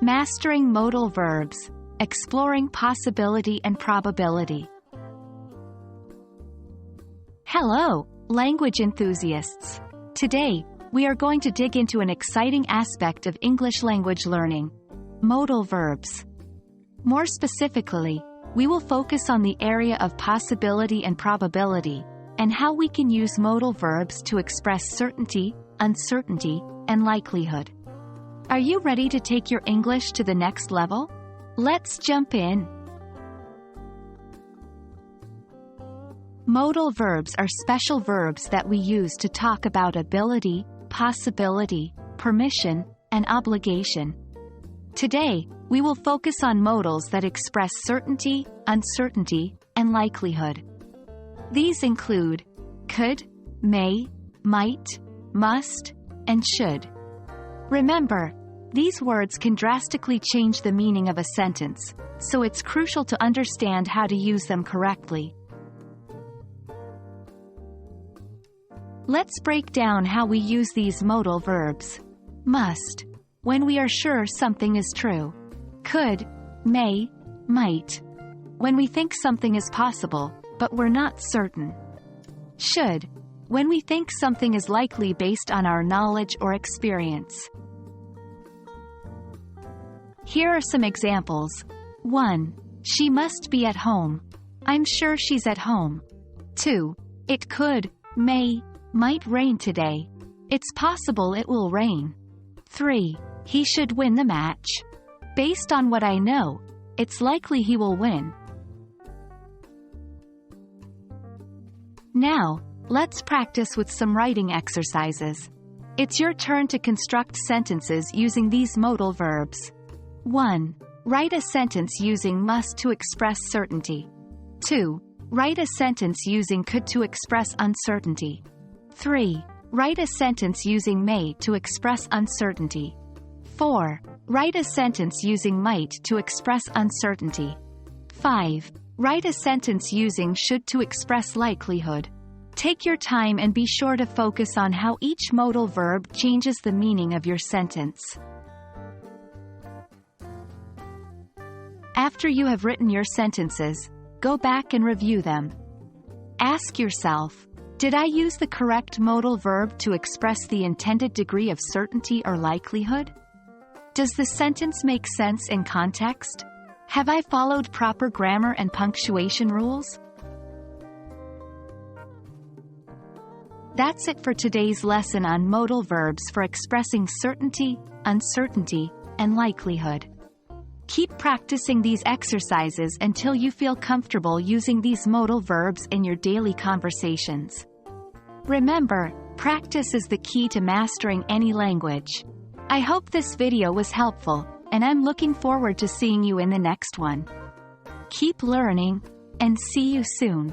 Mastering modal verbs, exploring possibility and probability. Hello, language enthusiasts. Today, we are going to dig into an exciting aspect of English language learning: modal verbs. More specifically, we will focus on the area of possibility and probability, and how we can use modal verbs to express certainty, uncertainty, and likelihood. Are you ready to take your English to the next level? Let's jump in. Modal verbs are special verbs that we use to talk about ability, possibility, permission, and obligation. Today, we will focus on modals that express certainty, uncertainty, and likelihood. These include could, may, might, must, and should. Remember, these words can drastically change the meaning of a sentence, so it's crucial to understand how to use them correctly. Let's break down how we use these modal verbs. Must, when we are sure something is true. Could, may, might, when we think something is possible, but we're not certain. Should, when we think something is likely based on our knowledge or experience. Here are some examples. 1. She must be at home. I'm sure she's at home. 2. It could, may, might rain today. It's possible it will rain. 3. He should win the match. Based on what I know, it's likely he will win. Now, let's practice with some writing exercises. It's your turn to construct sentences using these modal verbs. 1. Write a sentence using must to express certainty. 2. Write a sentence using could to express uncertainty. 3. Write a sentence using may to express uncertainty. 4. Write a sentence using might to express uncertainty. 5. Write a sentence using should to express likelihood. Take your time and be sure to focus on how each modal verb changes the meaning of your sentence. After you have written your sentences, go back and review them. Ask yourself, did I use the correct modal verb to express the intended degree of certainty or likelihood? Does the sentence make sense in context? Have I followed proper grammar and punctuation rules? That's it for today's lesson on modal verbs for expressing certainty, uncertainty, and likelihood. Keep practicing these exercises until you feel comfortable using these modal verbs in your daily conversations. Remember, practice is the key to mastering any language. I hope this video was helpful, and I'm looking forward to seeing you in the next one. Keep learning, and see you soon.